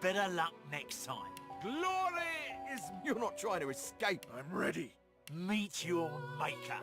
Better luck next time. Glory is... You're not trying to escape. I'm ready. Meet your maker.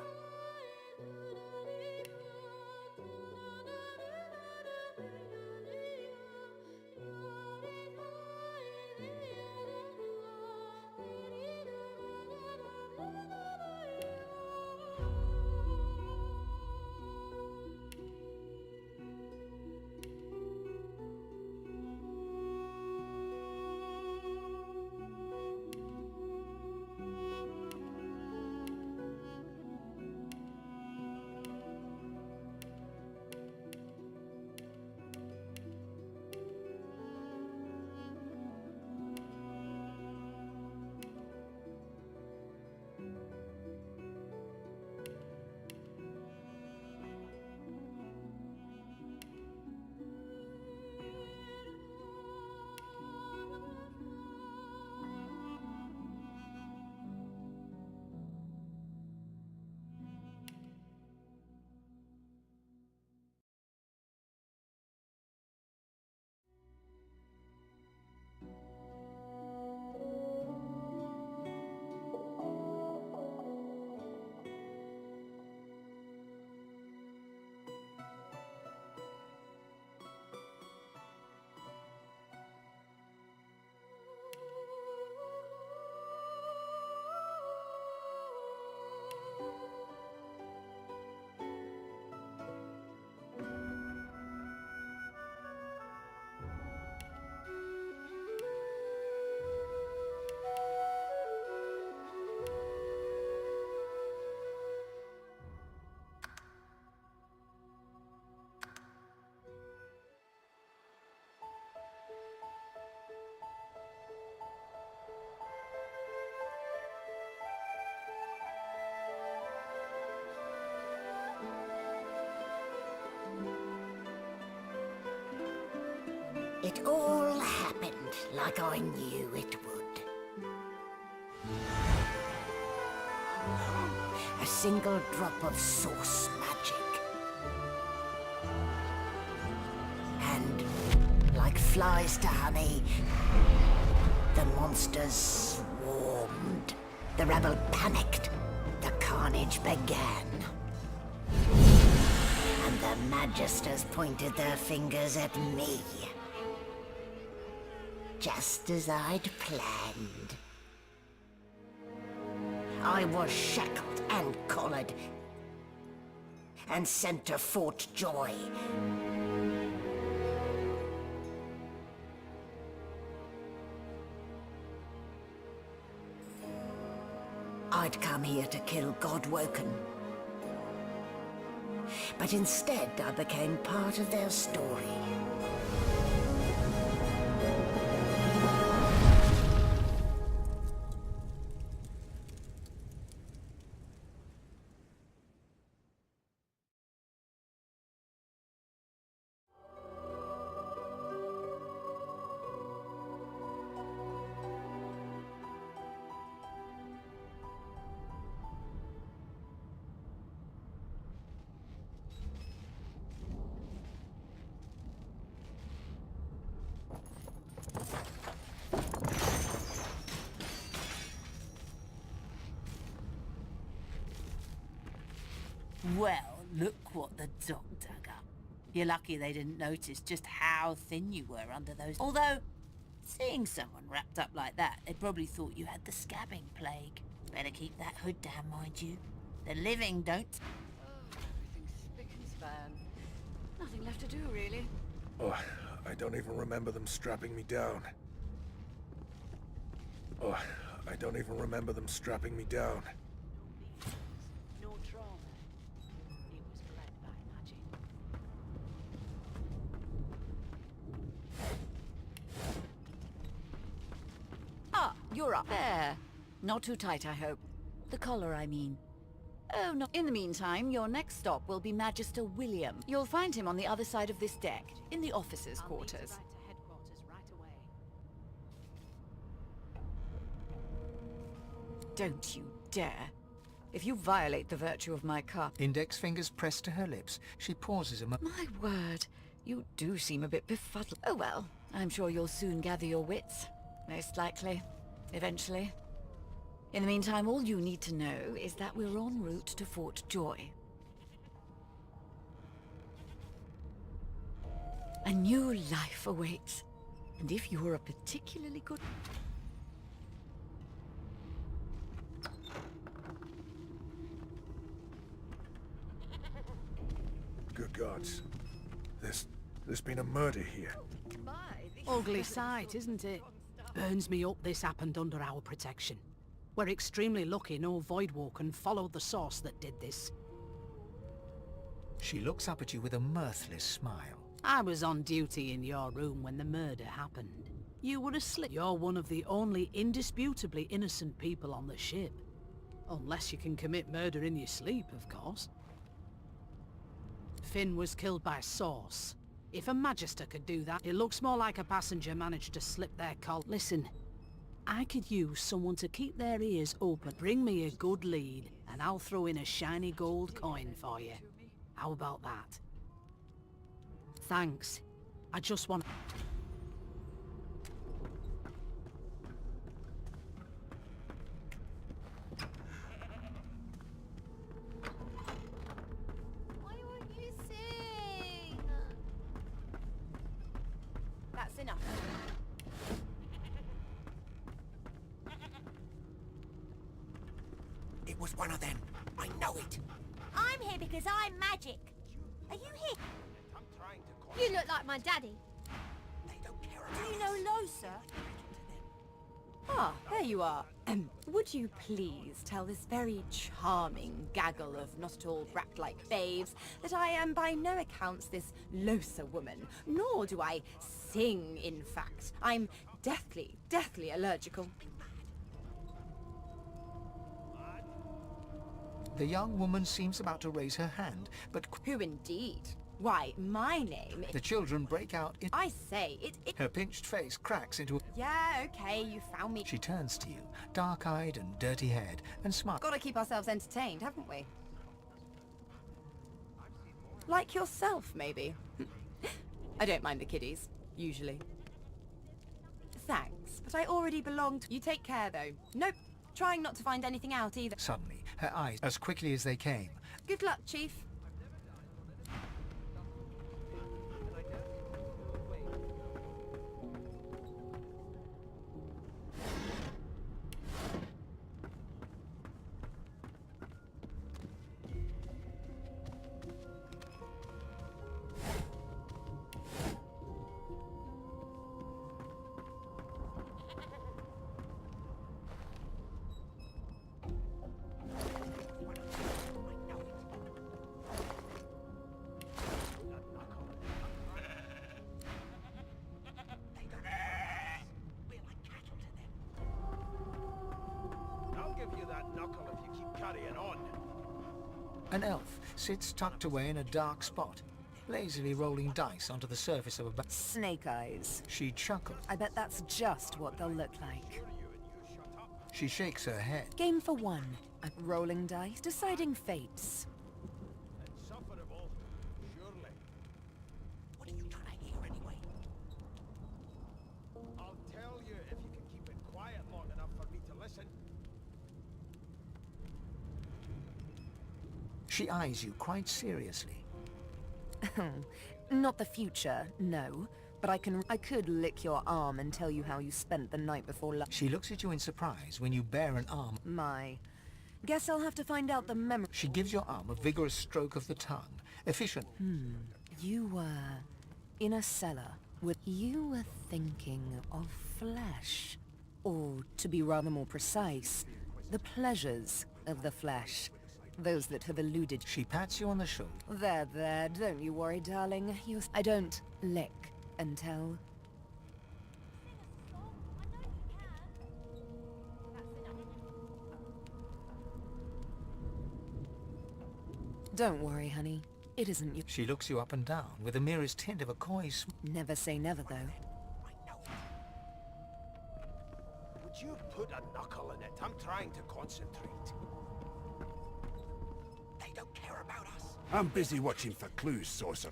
It all happened like I knew it would. A single drop of source magic. And, like flies to honey, the monsters swarmed. The rebel panicked. The carnage began. And the Magisters pointed their fingers at me. Just as I'd planned. I was shackled and collared, and sent to Fort Joy. I'd come here to kill Godwoken. But instead I became part of their story. Well, look what the dog dug up. You're lucky they didn't notice just how thin you were under those... Although, seeing someone wrapped up like that, they probably thought you had the scabbing plague. Better keep that hood down, mind you. The living don't... Oh, everything's spick and span. Nothing left to do, really. Oh, I don't even remember them strapping me down. Oh, I don't even remember them strapping me down. No trauma. It was bred by magic. Ah, you're up. There. Not too tight, I hope. The collar, I mean. Oh, no. In the meantime, your next stop will be Magister William. You'll find him on the other side of this deck, in the officers' quarters. I'll meet you back to headquarters right away. Don't you dare. If you violate the virtue of my cup... Index fingers pressed to her lips. She pauses a moment. My word, you do seem a bit befuddled. Oh well, I'm sure you'll soon gather your wits. Most likely. Eventually. In the meantime, all you need to know is that we're en route to Fort Joy. A new life awaits. And if you're a particularly good... Good gods. There's been a murder here. Ugly sight, isn't it? Burns me up this happened under our protection. We're extremely lucky no Voidwalker followed the source that did this. She looks up at you with a mirthless smile. I was on duty in your room when the murder happened. You were asleep. You're one of the only indisputably innocent people on the ship. Unless you can commit murder in your sleep, of course. Finn was killed by Source. If a Magister could do that, it looks more like a passenger managed to slip their collar. Listen, I could use someone to keep their ears open. Bring me a good lead, and I'll throw in a shiny gold coin for you. How about that? Thanks. I just want... Why won't you sing? That's enough. It was one of them. I know it. I'm here because I'm magic. Are you here? You look like my daddy. They don't care Do about you us. know Losa? Ah, there you are. Would you please tell this very charming gaggle of not-at-all brat-like babes that I am by no accounts this Losa woman, nor do I sing, in fact. I'm deathly allergical. The young woman seems about to raise her hand, but Who indeed? Why, my name the children break out in... I say, it... Her pinched face cracks into... Yeah, okay, you found me. She turns to you, dark-eyed and dirty-haired, and smiles. Gotta keep ourselves entertained, haven't we? Like yourself, maybe. I don't mind the kiddies, usually. Thanks, but I already belong to... You take care, though. Nope, trying not to find anything out either. Suddenly, her eyes, as quickly as they came, Good luck, Chief. I'll give you that knuckle if you keep carrying on. an elf sits tucked away in a dark spot, lazily rolling dice onto the surface of a Snake eyes. She chuckles. I bet that's just what they'll look like. She shakes her head. Game for one. Rolling dice, deciding fates. Insufferable, surely. What are you trying to hear anyway? I'll tell you if you can keep it quiet long enough for me to listen. She eyes you quite seriously. Not the future, no. But I could lick your arm and tell you how you spent the night before She looks at you in surprise when you bare an arm. My. Guess I'll have to find out the memory. She gives your arm a vigorous stroke of the tongue. Efficient. You were in a cellar with... You were thinking of flesh. Or, to be rather more precise, the pleasures of the flesh. Those that have eluded... She pats you on the shoulder. There, don't you worry, darling. I don't lick and tell. Don't worry, honey. It isn't you. She looks you up and down with the merest hint of a coy Never say never, though. Would you put a knuckle in it? I'm trying to concentrate. They don't care about us. I'm busy watching for clues, Sorcerer.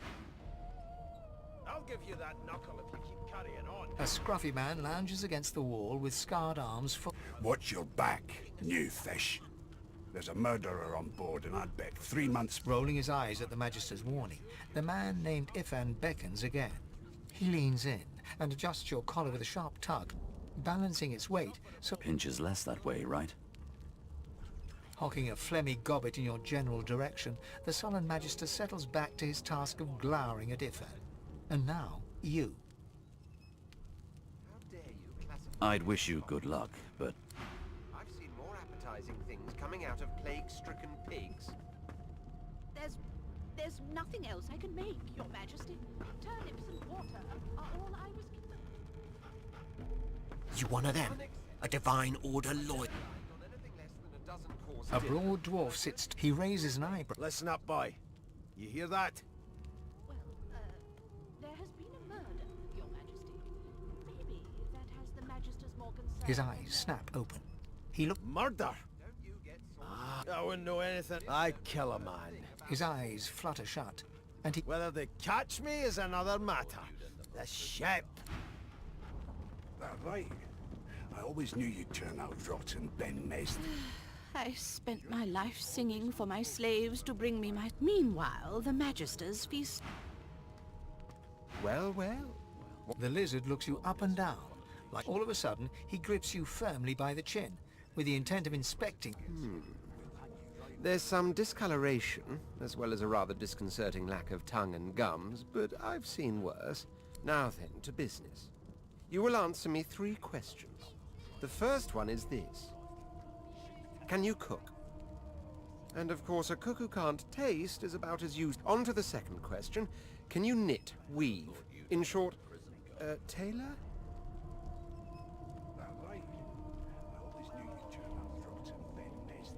I'll I'll give you that knuckle if you keep carrying on. A scruffy man lounges against the wall with scarred arms full. Watch your back, new fish. There's a murderer on board, and I'd bet 3 months... Rolling his eyes at the Magister's warning, the man named Ifan beckons again. He leans in and adjusts your collar with a sharp tug, balancing its weight so... Pinches less that way, right? Hocking a phlegmy gobbet in your general direction, the sullen Magister settles back to his task of glowering at Ifan. And now, you. How dare you classify... I'd wish you good luck, but... I've seen more appetizing things coming out of plague-stricken pigs. There's nothing else I can make, Your Majesty. Turnips and water are all I was given. You one of them? A Divine Order lawyer? A broad dwarf sits... He raises an eyebrow. Listen up, boy. You hear that? Well, there has been a murder, Your Majesty. Maybe that has the Magister's more concern. His eyes snap open. He looks... Murder? I wouldn't know anything. I kill a man. His eyes flutter shut, and he... Whether they catch me is another matter. The ship. That right? I always knew you'd turn out rotten, Ben Mest. I spent my life singing for my slaves to bring me my... Meanwhile, the Magister's feast... Well. The lizard looks you up and down, like all of a sudden he grips you firmly by the chin, with the intent of inspecting. There's some discoloration, as well as a rather disconcerting lack of tongue and gums, but I've seen worse. Now then, to business. You will answer me 3 questions. The first one is this. Can you cook? And of course, a cook who can't taste is about as used. On to the second question. Can you knit, weave? In short, tailor? That right? I always knew you'd turn out rotten, Ben Mest.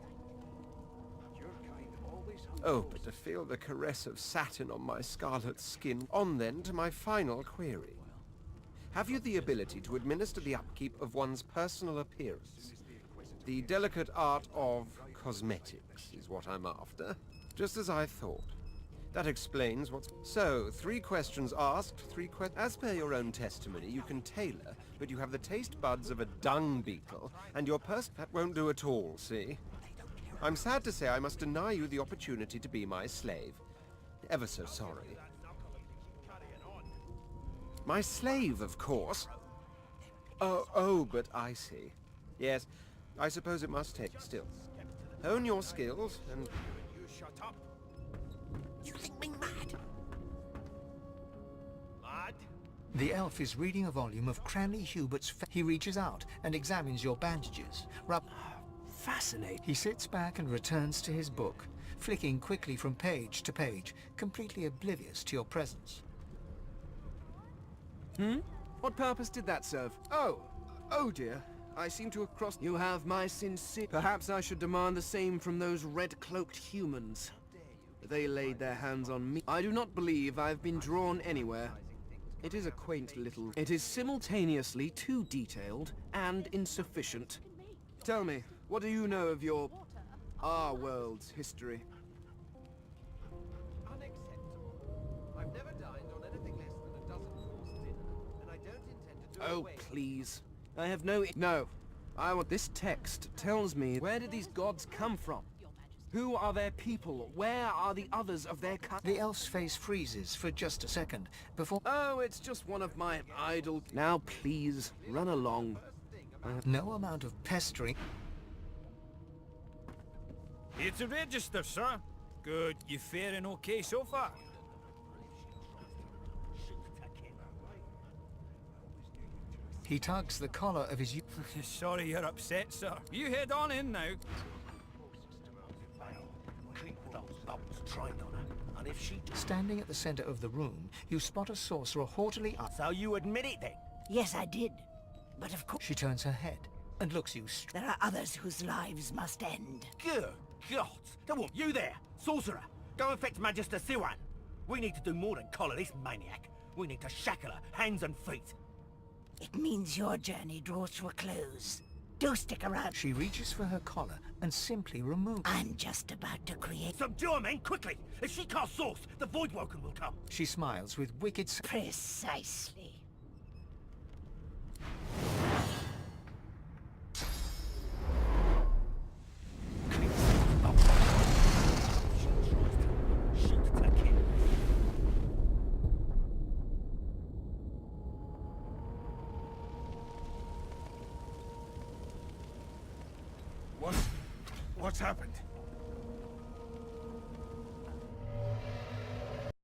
Your kind always... Oh, but to feel the caress of satin on my scarlet skin. On then to my final query. Have you the ability to administer the upkeep of one's personal appearance? The delicate art of cosmetics is what I'm after. Just as I thought. That explains what's... So, 3 questions asked, 3 questions... As per your own testimony, you can tailor, but you have the taste buds of a dung beetle, and your that won't do at all, see? I'm sad to say I must deny you the opportunity to be my slave. Ever so sorry. My slave, of course. Oh, but I see. Yes, I suppose it must take still. Hone your skills, and... You shut up. You think me mad? Mad? The elf is reading a volume of Cranley Hubert's... He reaches out and examines your bandages. Fascinating. He sits back and returns to his book, flicking quickly from page to page, completely oblivious to your presence. What purpose did that serve? Oh dear. I seem to have crossed... You have my sincere... Perhaps I should demand the same from those red-cloaked humans. They laid their hands on me. I do not believe I've been drawn anywhere. It is a quaint little... It is simultaneously too detailed and insufficient. Tell me, what do you know of our world's history? Unacceptable. I've never dined on anything less than a dozen-course dinner, and I don't intend to do Oh, away. please. I have no... I want... This text tells me, where did these gods come from? Who are their people? Where are the others of their kind? The elf's face freezes for just a second before... Oh, it's just one of my idle... Now, please, run along. No amount of pestering... Here to register, sir. Good. You faring okay so far? He tugs the collar of his... Sorry you're upset, sir. You head on in now. Standing at the center of the room, you spot a sorcerer haughtily up. So you admit it then? Yes, I did. But of course... She turns her head and looks you straight. There are others whose lives must end. Good God! Come on, you there, sorcerer! Go and fetch Magister Siwan! We need to do more than collar this maniac. We need to shackle her, hands and feet. It means your journey draws to a close. Do stick around. She reaches for her collar and simply removes it. I'm just about to create... Subdue her, men, quickly! If she casts Source, the Voidwoken will come. She smiles with wicked... Precisely. What's happened?